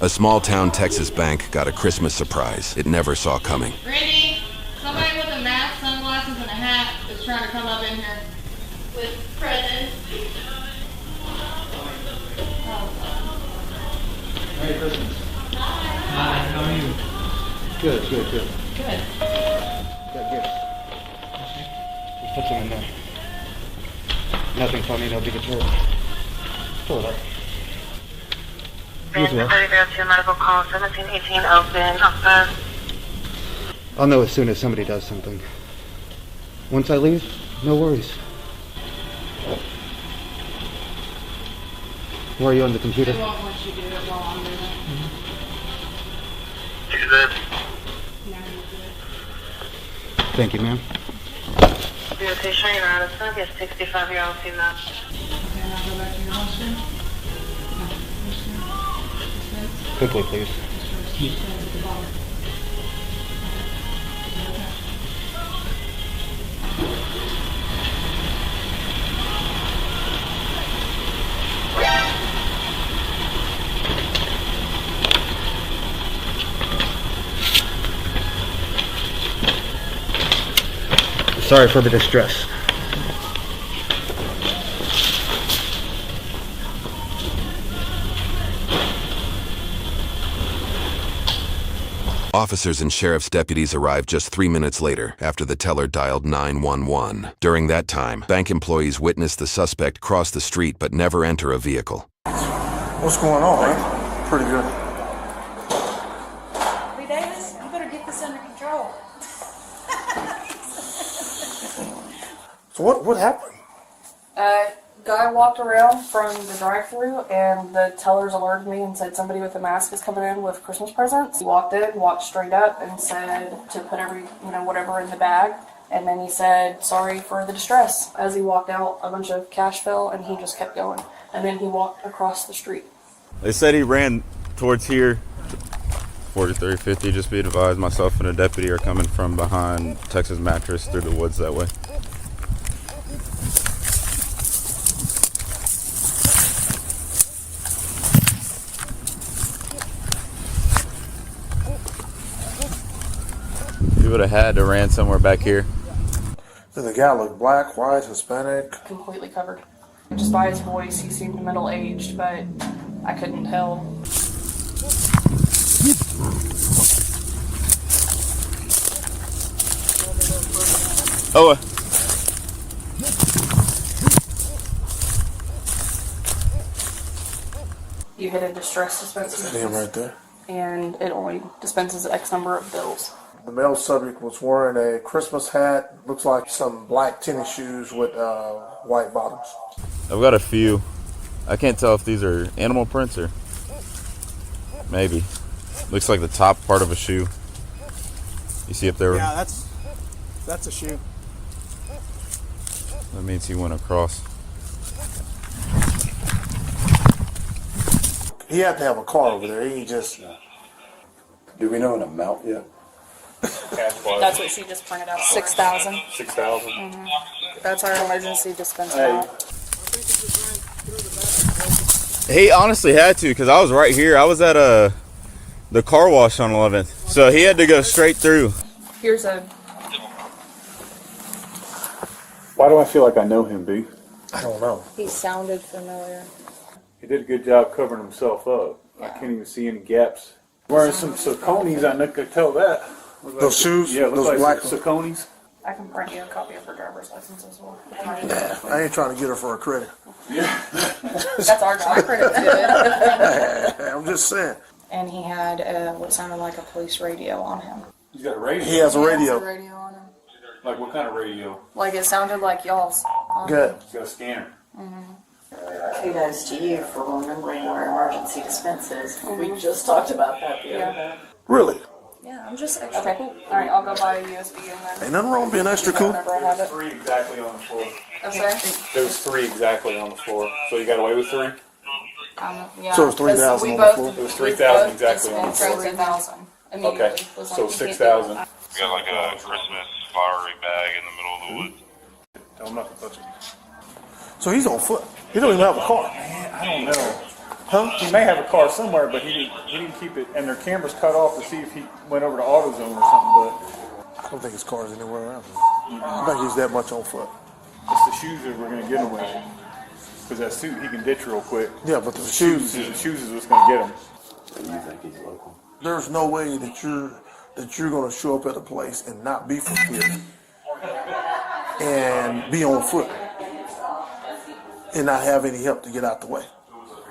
A small-town Texas bank got a Christmas surprise it never saw coming. Randy, somebody with a mask, sunglasses, and a hat is trying to come up in here with presents. Merry Christmas. Hi, how are you? Good. Good. Got gifts. Just put them in there. Nothing funny, no big deal. Pull it up. Medical call 1718 open. I'll know as soon as somebody does something. Once I leave, no worries. Where are you on the computer? They won't let you do it while I'm doing it. Thank you, ma'am. DOT showing you're out of stock. Yes, 65-year-old female. And I'll go back to your husband. Quickly, please. Sorry for the distress. Officers and sheriff's deputies arrived just 3 minutes later after the teller dialed 911. During that time, bank employees witnessed the suspect cross the street but never enter a vehicle. What's going on, man? Pretty good. Hey, Davis, you better get this under control. So what happened? Guy walked around from the drive-thru and the tellers alerted me and said somebody with a mask is coming in with Christmas presents. He walked in, walked straight up and said to put whatever in the bag. And then he said, sorry for the distress. As he walked out, a bunch of cash fell and he just kept going. And then he walked across the street. They said he ran towards here, 4350, just be advised, myself and a deputy are coming from behind Texas Mattress through the woods that way. He would have had to ran somewhere back here. Did the guy look black, white, Hispanic? Completely covered. Just by his voice, he seemed middle-aged, but I couldn't tell. Oh, You hit a distress dispenser. That's him right there. And it only dispenses X number of bills. The male subject was wearing a Christmas hat, looks like some black tennis shoes with white bottoms. I've got a few. I can't tell if these are animal prints or maybe. Looks like the top part of a shoe. You see if there were... Yeah, that's a shoe. That means he went across. He had to have a car over there. He just... Do we know an amount yet? That's what she just printed out. 6,000. 6,000? Mm-hmm. That's our emergency dispense amount. He honestly had to, because I was right here. I was at the car wash on 11th. So he had to go straight through. Here's a... Why do I feel like I know him, B? I don't know. He sounded familiar. He did a good job covering himself up. I can't even see any gaps. Wearing some Sauconys, I could tell that. Those shoes? Yeah, those like black Sauconys. I can print you a copy of her driver's license as well. Nah, I ain't trying to get her for a credit. That's our job. Credit to it. I'm just saying. And he had what sounded like a police radio on him. He's got a radio. He has a He radio. has a radio on him. Like what kind of radio? Like it sounded like y'all's. Good. He's got a scanner. Kudos to you for remembering where emergency dispense is. We just talked about that the other day. Really? Yeah, I'm just extra cool. Alright, I'll go buy a USB and then... Ain't nothing wrong with being extra cool. Whenever I have it. 3 exactly on the floor. I'm sorry? There was 3 exactly on the floor. So you got away with 3? Yeah. So it's 3,000 on the floor? It was 3,000 exactly on the floor. 3,000. Okay, so 6,000. We got like a Christmas flowery bag in the middle of the woods. I'm not gonna touch it. So he's on foot. He don't even have a car. Man, I don't know. Huh? He may have a car somewhere, but he didn't keep it, and their cameras cut off to see if he went over to AutoZone or something. I don't think his car's anywhere around here. I think he's that much on foot. But it's the shoes that we're gonna get him with. Because that suit he can ditch real quick. Yeah, but the shoes is what's gonna get him. You think he's local? There's no way that you're gonna show up at a place and not be from here and be on foot and not have any help to get out the way.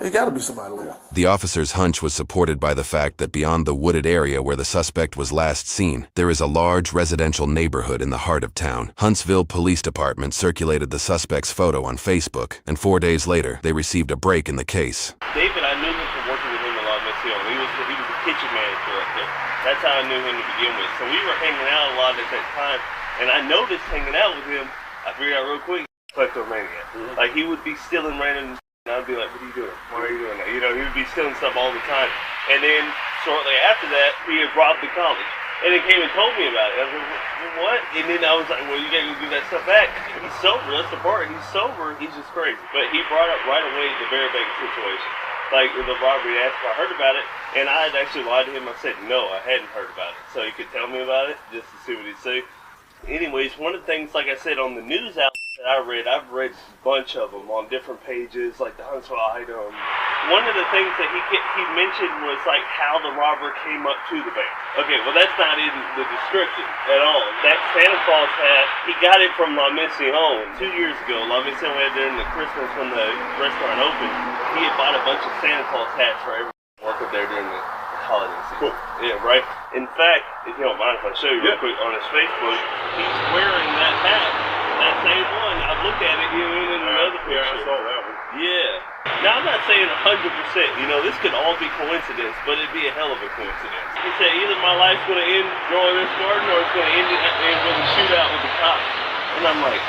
It got to be somebody local. The officer's hunch was supported by the fact that beyond the wooded area where the suspect was last seen, there is a large residential neighborhood in the heart of town. Huntsville Police Department circulated the suspect's photo on Facebook, and 4 days later, they received a break in the case. David, I knew him from working with him a lot in Miss Hill. He was the kitchen manager up there. That's how I knew him to begin with. So we were hanging out a lot at that time, and I noticed hanging out with him, I figured out real quick, kleptomaniac. Like, he would be stealing random. And I'd be like, what are you doing? Why are you doing that? You know, he would be stealing stuff all the time. And then shortly after that, he had robbed the college. And he came and told me about it. I was like, what? And then I was like, well, you gotta go give that stuff back. He's sober, that's the part. He's sober, he's just crazy. But he brought up right away the Bear Bank situation. Like, with the robbery, asked if I heard about it. And I had actually lied to him. I said, no, I hadn't heard about it. So he could tell me about it, just to see what he'd say. Anyways, one of the things, like I said, on the news outlets that I've read a bunch of them on different pages, like the Huntsville Item. One of the things that he mentioned was like how the robber came up to the bank. Okay, well that's not in the description at all. That Santa Claus hat, he got it from La Mission 2 years ago. La Mission had during the Christmas when the restaurant opened. He had bought a bunch of Santa Claus hats for everyone working there during the holiday season. Cool. Yeah, right. In fact, if you don't mind if I show you real quick on his Facebook, he's wearing that hat. That same one. I looked at it in another picture. Yeah, I saw that one. Yeah. Now, I'm not saying 100%. You know, this could all be coincidence, but it'd be a hell of a coincidence. He said either my life's going to end growing this garden or it's going to end with a shootout with the cops. And I'm like,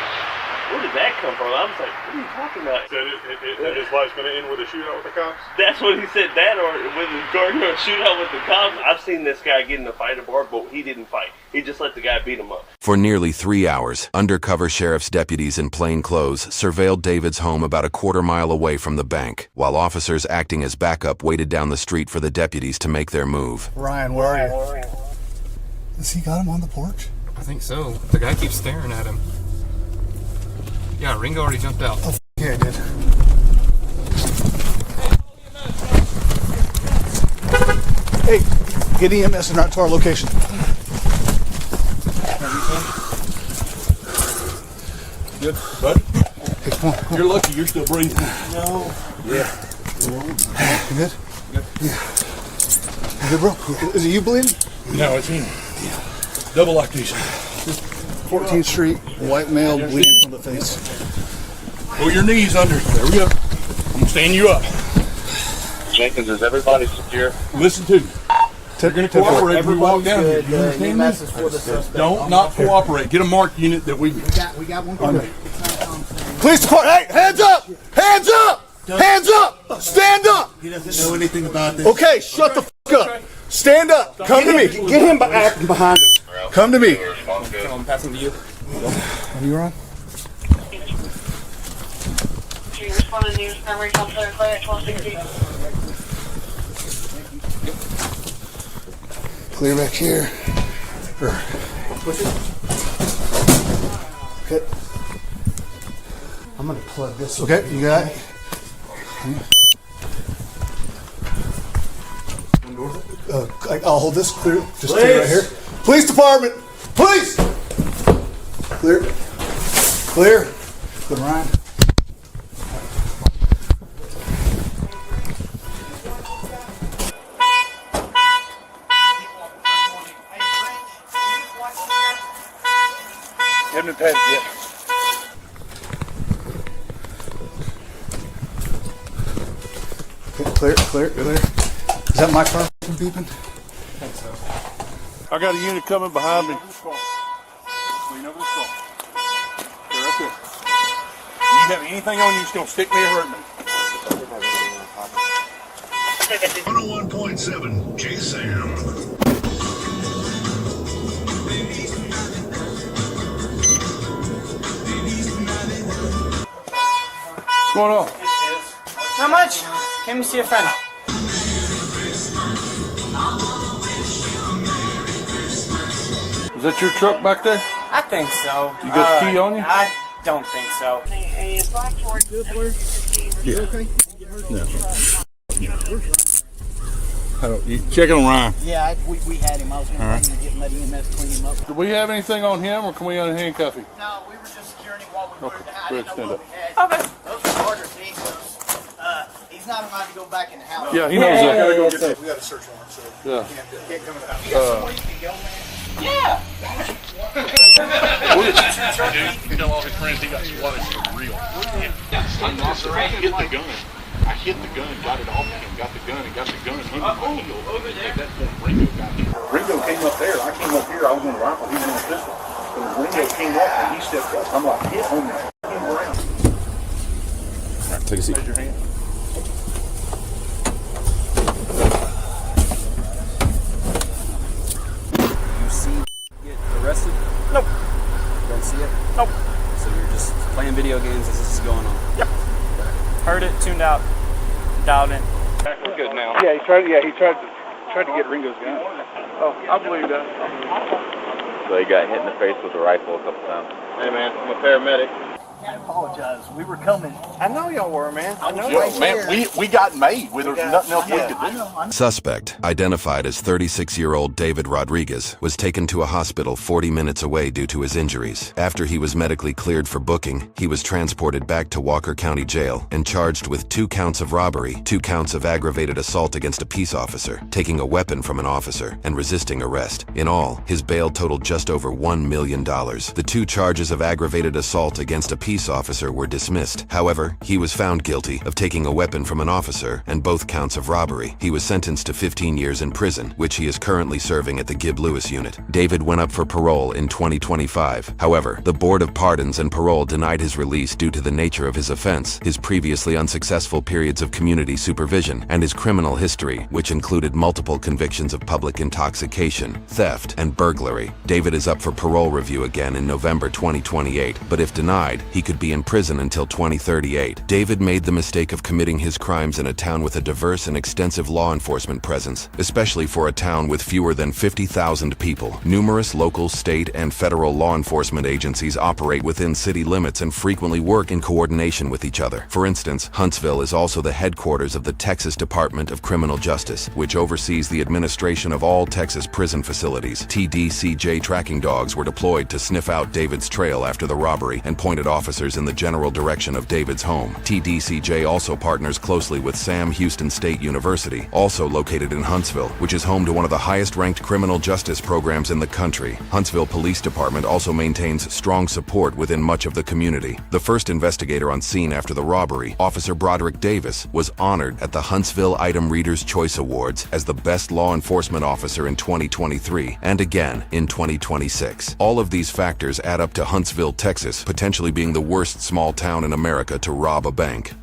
where did that come from? I was like, what are you talking about? He said his life's going to end with a shootout with the cops? That's what he said, that or with his garden or a shootout with the cops. I've seen this guy get in a fight at a bar, but he didn't fight. He just let the guy beat him up. For nearly 3 hours, undercover sheriff's deputies in plain clothes surveilled David's home about a quarter-mile away from the bank, while officers acting as backup waited down the street for the deputies to make their move. Ryan, where are you? Has he got him on the porch? I think so. The guy keeps staring at him. Yeah, Ringo already jumped out. Oh, yeah, I did. Hey, get EMS and out to our location. Good, bud? Hey, come on. You're lucky you're still breathing. No. Yeah. You good? Good. Yeah. You good, bro? Is it you bleeding? No, it's him. Yeah. Double lactation. 14th Street, white male bleeding from the face. Pull your knees under. There we go. I'm going to stand you up. Jenkins, is everybody secure? Listen to me. You're going to cooperate when we walk down here. You understand me? Don't not cooperate. Get a marked unit that we got one. Police department, hey, hands up! Hands up! Hands up! Stand up! He doesn't know anything about this. Okay, shut the f*** up. Stand up. Come to me. Get him behind us. Come to me. I'm passing to you. Are you on? Do you respond to news primary counselor Claire 1260? Clear back here. Push it. Okay. I'm gonna plug this. Okay, you got it. I'll hold this clear. Just clear right here. Police department. Police. Clear. Clear. Good, Ryan. Haven't been patted yet. Okay, clear, clear, clear. Is that my car beeping? I think so. I got a unit coming behind me. Lean over the skull. They're right there. You have anything on you that's going to stick me or hurt me? 101.7 J-Sam. What's going on? How much? Let me see your friend. Is that your truck back there? I think so. You got the key on you? I don't think so. Yeah. No. You check on Ryan. Yeah, we had him. I was going to get let EMS clean him up. Do we have anything on him, or can we unhandcuff him? No, we were just securing him while we were in the house. Go ahead, stand up. Okay. Those are order things. He's not allowed to go back in the house. Yeah, he knows that. Gotta go get that. We got a search warrant, so Yeah. can't come in the house. Yeah. You know all his friends, he got swatted for real. I hit the gun. I hit the gun, got it off him, got the gun, and got the gun under my heel. At that point, Ringo got me. Ringo came up there. I came up here. I was on the rifle. He was on the pistol. So Ringo came up and he stepped up. I'm like, hit on me. Came around. All right, take a seat. Raise your hand. You see get arrested? Nope. Don't see it? Nope. So you're just playing video games as this is going on? Yep. Heard it, tuned out, dialed in. We're good now. Yeah, he tried to get Ringo's gun. Oh, I believe that. So he got hit in the face with a rifle a couple times. Hey man, I'm a paramedic. I apologize. We were coming. I know y'all were, man. I know Yo, man, we got made. There's nothing else we could do. I know. Suspect, identified as 36-year-old David Rodriguez, was taken to a hospital 40 minutes away due to his injuries. After he was medically cleared for booking, he was transported back to Walker County Jail and charged with 2 counts of robbery, 2 counts of aggravated assault against a peace officer, taking a weapon from an officer, and resisting arrest. In all, his bail totaled just over $1 million. The 2 charges of aggravated assault against a peace officer were dismissed. However, he was found guilty of taking a weapon from an officer and both counts of robbery. He was sentenced to 15 years in prison, which he is currently serving at the Gibb Lewis unit. David went up for parole in 2025. However, the Board of Pardons and Parole denied his release due to the nature of his offense, his previously unsuccessful periods of community supervision, and his criminal history, which included multiple convictions of public intoxication, theft, and burglary. David is up for parole review again in November 2028, but if denied, he could be in prison until 2038. David made the mistake of committing his crimes in a town with a diverse and extensive law enforcement presence, especially for a town with fewer than 50,000 people. Numerous local, state, and federal law enforcement agencies operate within city limits and frequently work in coordination with each other. For instance, Huntsville is also the headquarters of the Texas Department of Criminal Justice, which oversees the administration of all Texas prison facilities. TDCJ tracking dogs were deployed to sniff out David's trail after the robbery and pointed officers in the general direction of David's home. TDCJ also partners closely with Sam Houston State University, also located in Huntsville, which is home to one of the highest-ranked criminal justice programs in the country. Huntsville Police Department also maintains strong support within much of the community. The first investigator on scene after the robbery, Officer Broderick Davis, was honored at the Huntsville Item Reader's Choice Awards as the best law enforcement officer in 2023 and again in 2026. All of these factors add up to Huntsville, Texas, potentially being the worst small town in America to rob a bank.